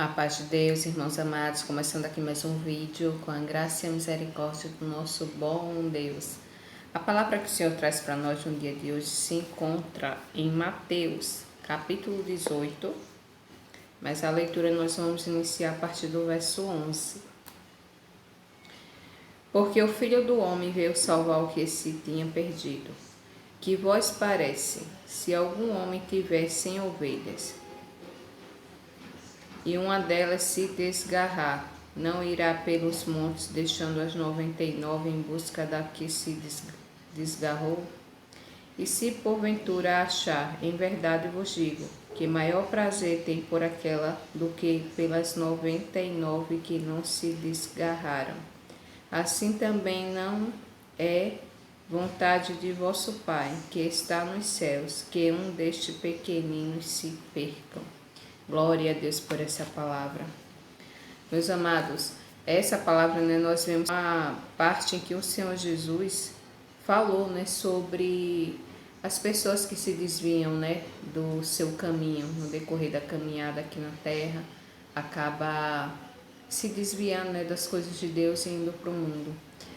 A paz de Deus, irmãos amados, começando aqui mais um vídeo com a graça e a misericórdia do nosso bom Deus. A palavra que o Senhor traz para nós no dia de hoje se encontra em Mateus, capítulo 18, mas a leitura nós vamos iniciar a partir do verso 11. Porque o Filho do Homem veio salvar o que se tinha perdido. Que vos parece, se algum homem tiver 100 ovelhas, e uma delas se desgarrar, não irá pelos montes, deixando as 99 em busca da que se desgarrou? E se porventura a achar, em verdade vos digo, que maior prazer tem por aquela do que pelas 99 que não se desgarraram. Assim também não é vontade de vosso Pai, que está nos céus, que um destes pequeninos se percam. Glória a Deus por essa palavra. Meus amados, essa palavra, nós vemos a parte em que o Senhor Jesus falou, sobre as pessoas que se desviam, do seu caminho, no decorrer da caminhada aqui na terra, acaba se desviando, das coisas de Deus e indo para o mundo.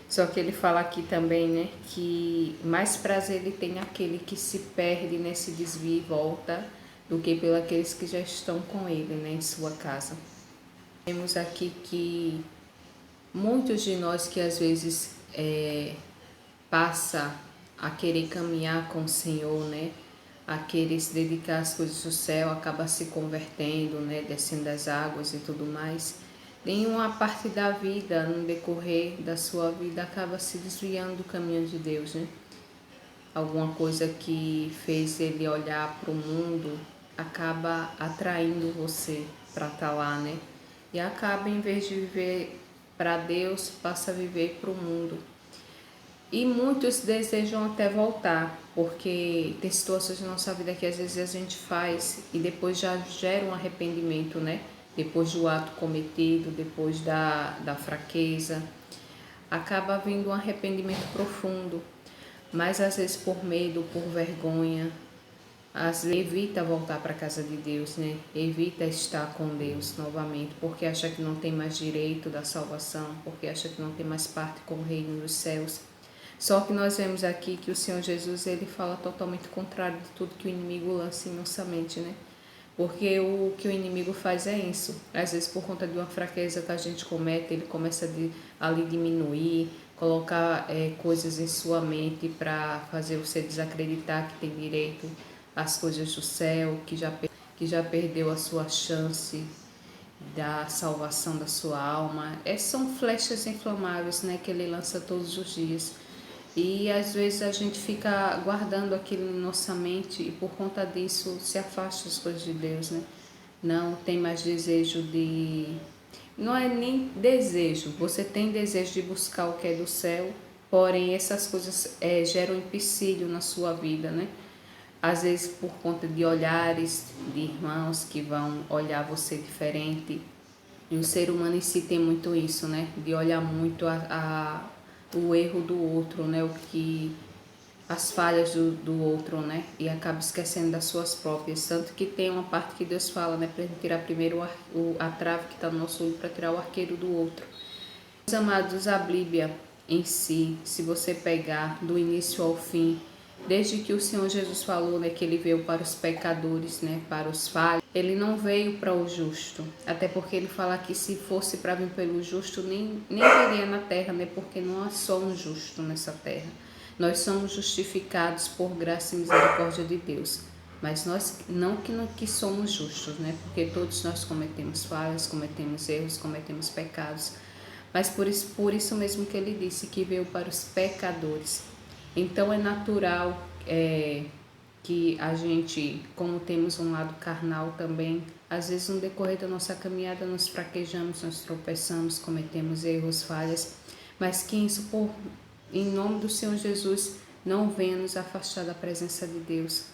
Só que ele fala aqui também, que mais prazer ele tem aquele que se perde nesse desvio e volta, do que pelos aqueles que já estão com ele, em sua casa. Temos aqui que muitos de nós que às vezes passa a querer caminhar com o Senhor, a querer se dedicar às coisas do céu, acaba se convertendo, descendo das águas e tudo mais. Nenhuma parte da vida, no decorrer da sua vida, acaba se desviando do caminho de Deus, Alguma coisa que fez ele olhar para o mundo acaba atraindo você para estar lá, E acaba, em vez de viver para Deus, passa a viver para o mundo. E muitos desejam até voltar, porque tem situações na nossa vida que às vezes a gente faz e depois já gera um arrependimento, Depois do ato cometido, depois da fraqueza, acaba vindo um arrependimento profundo. Mas às vezes por medo, por vergonha, às vezes evita voltar para a casa de Deus, Evita estar com Deus novamente, porque acha que não tem mais direito da salvação, porque acha que não tem mais parte com o reino dos céus. Só que nós vemos aqui que o Senhor Jesus, ele fala totalmente contrário de tudo que o inimigo lança em nossa mente, Porque o que o inimigo faz é isso. Às vezes por conta de uma fraqueza que a gente comete, ele começa a lhe diminuir, colocar coisas em sua mente para fazer você desacreditar que tem direito às coisas do céu, que já perdeu a sua chance da salvação da sua alma. São flechas inflamáveis, que ele lança todos os dias. E às vezes a gente fica guardando aquilo em nossa mente e por conta disso se afasta das coisas de Deus, Não tem mais desejo de... Não é nem desejo, você tem desejo de buscar o que é do céu, porém essas coisas geram empecilho na sua vida, Às vezes por conta de olhares de irmãos que vão olhar você diferente. E o ser humano em si tem muito isso, De olhar muito o erro do outro, o que as falhas do outro, E acaba esquecendo das suas próprias. Tanto que tem uma parte que Deus fala, para gente tirar primeiro a trave que está no nosso olho para tirar o arqueiro do outro. Meus amados, a Bíblia em si, se você pegar do início ao fim, desde que o Senhor Jesus falou, que ele veio para os pecadores, para os falhos, ele não veio para o justo. Até porque ele fala que se fosse para vir pelo justo, nem viria na terra, Porque nós somos justos nessa terra. Nós somos justificados por graça e misericórdia de Deus. Mas nós não que somos justos, Porque todos nós cometemos falhas, cometemos erros, cometemos pecados. Mas por isso mesmo que ele disse que veio para os pecadores. Então é natural que a gente, como temos um lado carnal também, às vezes no decorrer da nossa caminhada nos fraquejamos, nós tropeçamos, cometemos erros, falhas, mas que isso, em nome do Senhor Jesus, não venha nos afastar da presença de Deus,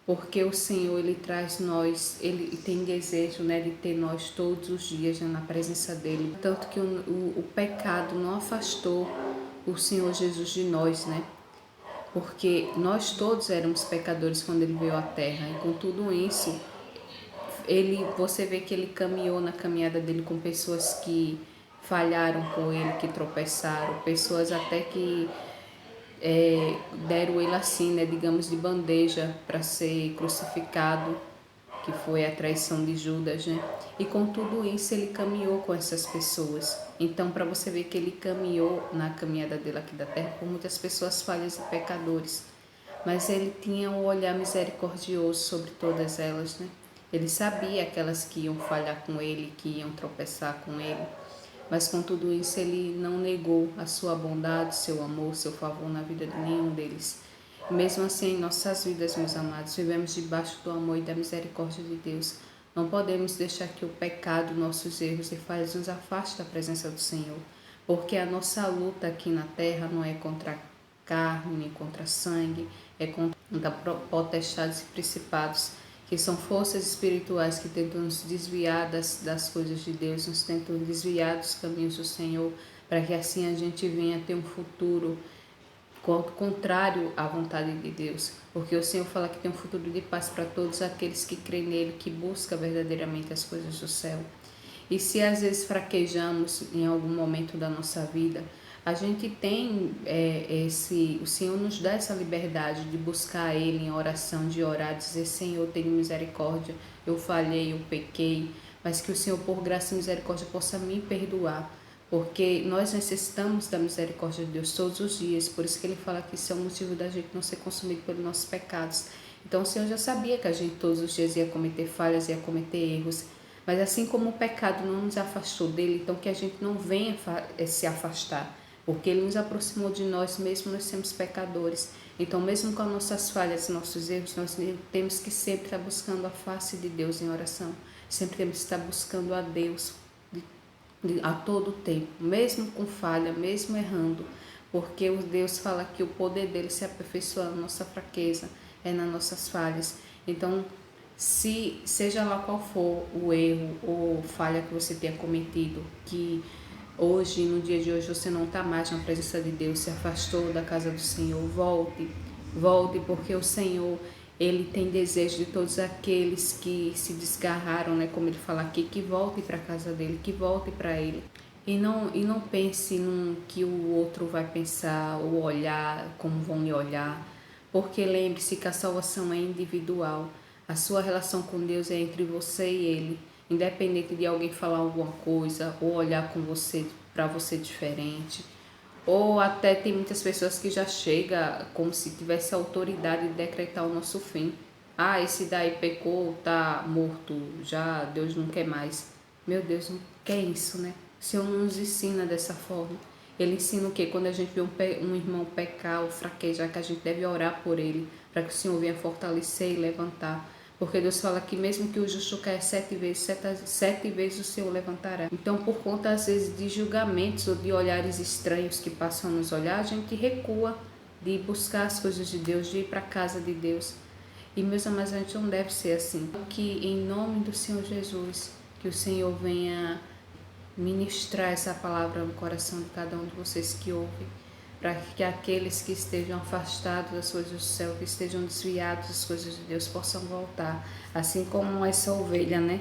porque o Senhor, ele traz nós, ele tem desejo, de ter nós todos os dias, na presença dele, tanto que o pecado não afastou o Senhor Jesus de nós, porque nós todos éramos pecadores quando ele veio à terra, e com tudo isso, você vê que ele caminhou na caminhada dele com pessoas que falharam com ele, que tropeçaram, pessoas até que deram ele assim, né, digamos, de bandeja para ser crucificado, que foi a traição de Judas, né? E com tudo isso ele caminhou com essas pessoas. Então, para você ver que ele caminhou na caminhada dele aqui da terra com muitas pessoas falhas e pecadores, mas ele tinha um olhar misericordioso sobre todas elas, né? Ele sabia aquelas que iam falhar com ele, que iam tropeçar com ele, mas com tudo isso ele não negou a sua bondade, seu amor, seu favor na vida de nenhum deles. Mesmo assim, em nossas vidas, meus amados, vivemos debaixo do amor e da misericórdia de Deus. Não podemos deixar que o pecado, nossos erros e falhas nos afaste da presença do Senhor, porque a nossa luta aqui na terra não é contra carne, nem contra sangue, é contra potestades e principados, que são forças espirituais que tentam nos desviar das coisas de Deus, nos tentam desviar dos caminhos do Senhor, para que assim a gente venha ter um futuro contrário à vontade de Deus, porque o Senhor fala que tem um futuro de paz para todos aqueles que creem nele, que buscam verdadeiramente as coisas do céu. E se às vezes fraquejamos em algum momento da nossa vida, a gente tem o Senhor nos dá essa liberdade de buscar Ele em oração, de orar, dizer: Senhor, tenha misericórdia, eu falhei, eu pequei, mas que o Senhor, por graça e misericórdia, possa me perdoar, porque nós necessitamos da misericórdia de Deus todos os dias. Por isso que Ele fala que isso é o motivo da gente não ser consumido pelos nossos pecados. Então o Senhor já sabia que a gente todos os dias ia cometer falhas, ia cometer erros, mas assim como o pecado não nos afastou dele, então que a gente não venha se afastar, porque ele nos aproximou de nós, mesmo nós somos pecadores. Então, mesmo com as nossas falhas e nossos erros, nós temos que sempre estar buscando a face de Deus em oração. Sempre temos que estar buscando a Deus a todo tempo, mesmo com falha, mesmo errando, porque o Deus fala que o poder dele se aperfeiçoa na nossa fraqueza, é nas nossas falhas. Então, se seja lá qual for o erro ou falha que você tenha cometido, que hoje, no dia de hoje, você não está mais na presença de Deus, se afastou da casa do Senhor, volte, porque o Senhor, Ele tem desejo de todos aqueles que se desgarraram, né, como Ele fala aqui, que voltem para a casa dele, que voltem para Ele. E não pense no que o outro vai pensar ou olhar, como vão lhe olhar, porque lembre-se que a salvação é individual. A sua relação com Deus é entre você e Ele, independente de alguém falar alguma coisa ou olhar com você para você diferente. Ou até tem muitas pessoas que já chegam como se tivesse autoridade de decretar o nosso fim. Ah, esse daí pecou, tá morto, já Deus não quer mais. Meu Deus, não quer isso, né? O Senhor não nos ensina dessa forma. Ele ensina o quê? Quando a gente vê um irmão pecar ou fraquejar, que a gente deve orar por ele, para que o Senhor venha fortalecer e levantar. Porque Deus fala que mesmo que o justo caia 7 vezes, sete vezes o Senhor levantará. Então, por conta, às vezes, de julgamentos ou de olhares estranhos que passam a nos olhar, a gente recua de buscar as coisas de Deus, de ir para a casa de Deus. E, meus amados, a gente não deve ser assim. Que, em nome do Senhor Jesus, que o Senhor venha ministrar essa palavra no coração de cada um de vocês que ouvem, para que aqueles que estejam afastados das coisas do céu, que estejam desviados das coisas de Deus, possam voltar, assim como essa ovelha, né,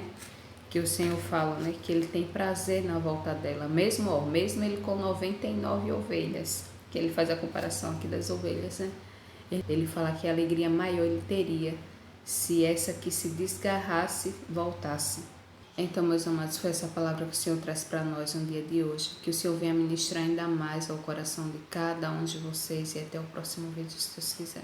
que o Senhor fala, né, que Ele tem prazer na volta dela, mesmo Ele com 99 ovelhas, que Ele faz a comparação aqui das ovelhas, né, Ele fala que a alegria maior Ele teria se essa que se desgarrasse voltasse. Então, meus amados, foi essa palavra que o Senhor traz para nós no dia de hoje. Que o Senhor venha ministrar ainda mais ao coração de cada um de vocês e até o próximo vídeo, se Deus quiser.